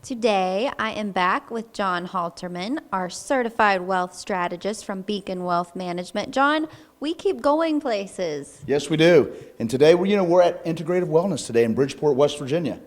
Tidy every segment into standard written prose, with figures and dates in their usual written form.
Today, I am back with John Halterman, our certified wealth strategist from Beacon Wealth Management. John, we keep going places. Yes, we do. And today, we're at Integrative Wellness today in Bridgeport, West Virginia.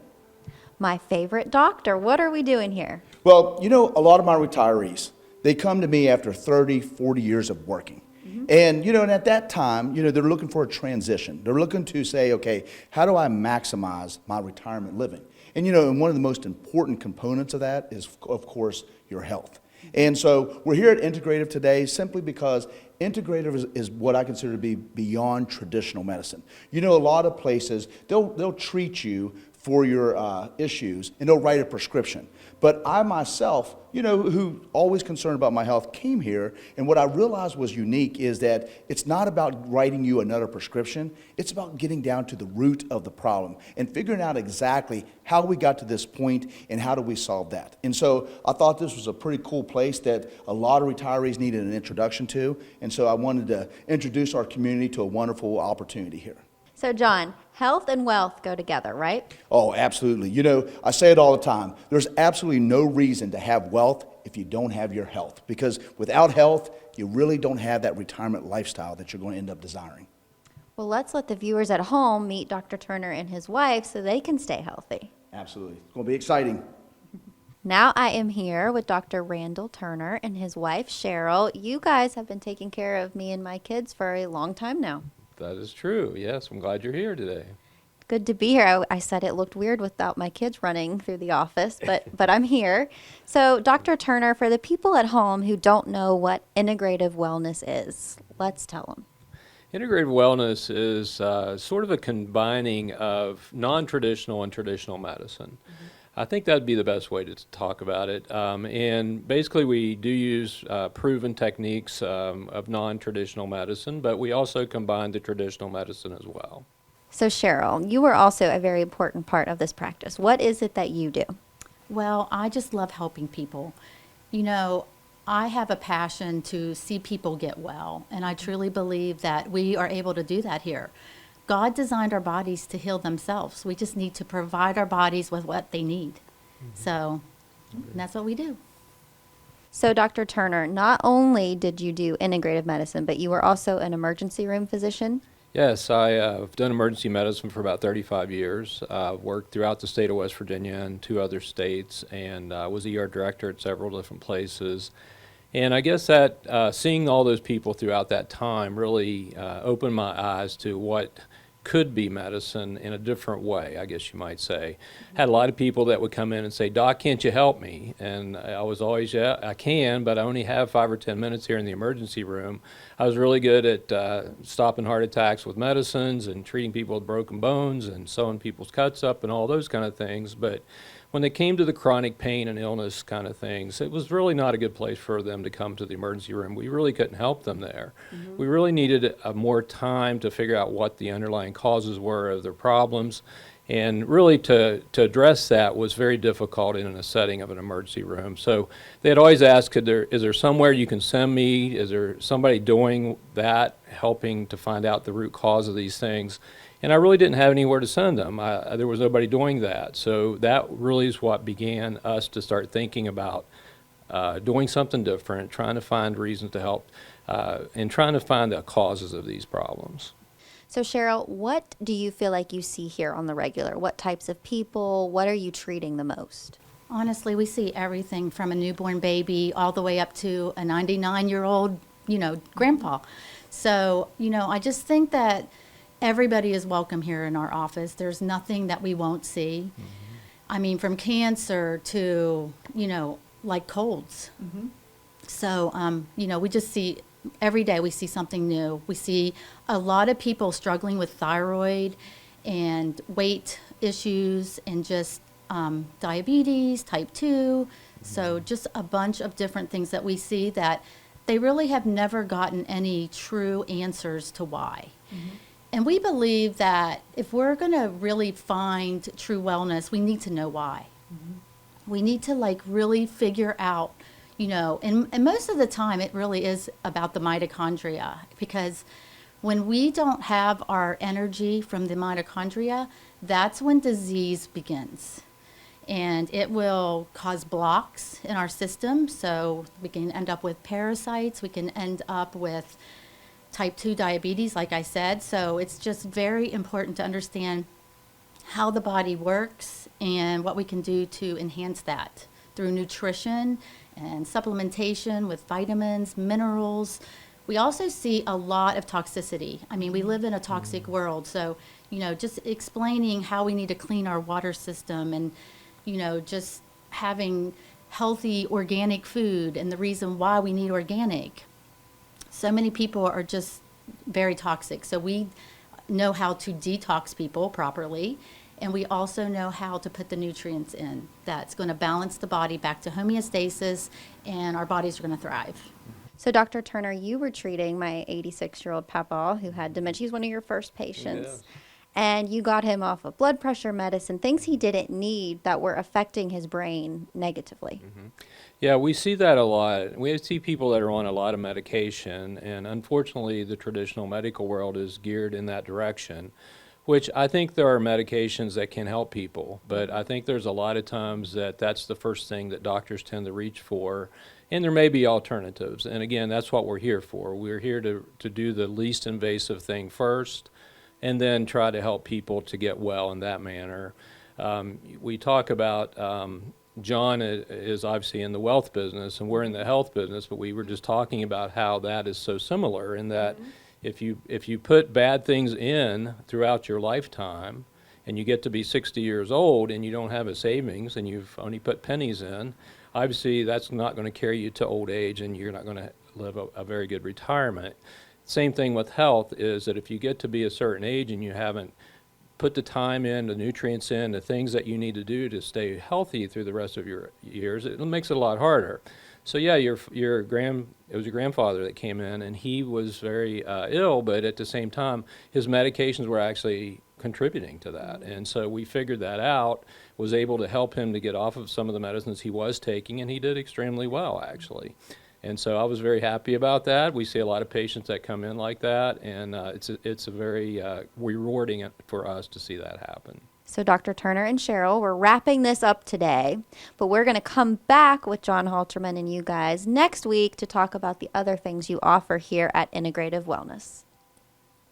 My favorite doctor. What are we doing here? Well, a lot of my retirees, they come to me after 30, 40 years of working. And, and at that time, they're looking for a transition. They're looking to say, okay, how do I maximize my retirement living? And, one of the most important components of that is, of course, your health. And so we're here at Integrative today simply because Integrative is what I consider to be beyond traditional medicine. A lot of places, they'll treat you for your issues and they'll write a prescription. But I myself, who always concerned about my health, came here, and what I realized was unique is that it's not about writing you another prescription, it's about getting down to the root of the problem and figuring out exactly how we got to this point and how do we solve that. And so I thought this was a pretty cool place that a lot of retirees needed an introduction to, and so I wanted to introduce our community to a wonderful opportunity here. So, John, health and wealth go together, right? Oh, absolutely. I say it all the time. There's absolutely no reason to have wealth if you don't have your health, because without health, you really don't have that retirement lifestyle that you're going to end up desiring. Well, let's let the viewers at home meet Dr. Turner and his wife so they can stay healthy. Absolutely. It's going to be exciting. Now I am here with Dr. Randall Turner and his wife, Cheryl. You guys have been taking care of me and my kids for a long time now. That is true. Yes, I'm glad you're here today. Good to be here. I said it looked weird without my kids running through the office, but I'm here. So, Dr. Turner, for the people at home who don't know what integrative wellness is, let's tell them. Integrative wellness is sort of a combining of non-traditional and traditional medicine. I think that'd be the best way to talk about it. And basically, we do use proven techniques of non-traditional medicine, but we also combine the traditional medicine as well. So, Cheryl, you are also a very important part of this practice. What is it that you do? Well, I just love helping people. I have a passion to see people get well, and I truly believe that we are able to do that here. God designed our bodies to heal themselves. We just need to provide our bodies with what they need. So that's what we do. So, Dr. Turner, not only did you do integrative medicine, but you were also an emergency room physician? Yes, I've done emergency medicine for about 35 years. I've worked throughout the state of West Virginia and 2 other states, and was ER director at several different places. And I guess that seeing all those people throughout that time really opened my eyes to what could be medicine in a different way, I guess you might say. Had a lot of people that would come in and say, "Doc, can't you help me?" And I was always, "Yeah, I can, but I only have 5 or 10 minutes here in the emergency room." I was really good at stopping heart attacks with medicines and treating people with broken bones and sewing people's cuts up and all those kind of things. But when they came to the chronic pain and illness kind of things, it was really not a good place for them to come to the emergency room. We really couldn't help them there. We really needed more time to figure out what the underlying causes were of their problems. And really to address that was very difficult in a setting of an emergency room. So they'd always ask, is there somewhere you can send me? Is there somebody doing that, helping to find out the root cause of these things? And I really didn't have anywhere to send them. There was nobody doing that. So that really is what began us to start thinking about doing something different, trying to find reasons to help, and trying to find the causes of these problems. So, Cheryl, what do you feel like you see here on the regular? What types of people? What are you treating the most? Honestly, we see everything from a newborn baby all the way up to a 99-year-old, grandpa. So, I just think that everybody is welcome here in our office. There's nothing that we won't see. I mean, from cancer to, like colds. So, we just see, every day we see something new. We see a lot of people struggling with thyroid and weight issues and just diabetes, type 2. So just a bunch of different things that we see that they really have never gotten any true answers to why. And we believe that if we're going to really find true wellness, we need to know why. We need to really figure out, and most of the time it really is about the mitochondria, because when we don't have our energy from the mitochondria, that's when disease begins. and it will cause blocks in our system. So we can end up with parasites. We can end up with type 2 diabetes, like I said. So it's just very important to understand how the body works and what we can do to enhance that through nutrition and supplementation with vitamins, minerals. We also see a lot of toxicity. I mean, we live in a toxic world, so, just explaining how we need to clean our water system and, just having healthy organic food and the reason why we need organic. So many people are just very toxic. So we know how to detox people properly, and we also know how to put the nutrients in that's going to balance the body back to homeostasis, and our bodies are going to thrive. So, Dr. Turner, you were treating my 86-year-old papa who had dementia. He's one of your first patients. Yes. And you got him off of blood pressure medicine, things he didn't need that were affecting his brain negatively. Yeah, we see that a lot. We see people that are on a lot of medication, and unfortunately, the traditional medical world is geared in that direction, which I think there are medications that can help people, but I think there's a lot of times that that's the first thing that doctors tend to reach for, and there may be alternatives. And again, that's what we're here for. We're here to do the least invasive thing first, and then try to help people to get well in that manner. We talk about John is obviously in the wealth business, and we're in the health business, but we were just talking about how that is so similar in that if you put bad things in throughout your lifetime, and you get to be 60 years old and you don't have a savings and you've only put pennies in, obviously that's not going to carry you to old age, and you're not going to live a very good retirement. Same thing with health is that if you get to be a certain age and you haven't put the time in, the nutrients in, the things that you need to do to stay healthy through the rest of your years, it makes it a lot harder. So yeah, it was your grandfather that came in, and he was very ill, but at the same time, his medications were actually contributing to that. And so we figured that out, was able to help him to get off of some of the medicines he was taking, and he did extremely well, actually. And so I was very happy about that. We see a lot of patients that come in like that, and it's a very rewarding for us to see that happen. So, Dr. Turner and Cheryl, we're wrapping this up today, but we're going to come back with John Halterman and you guys next week to talk about the other things you offer here at Integrative Wellness.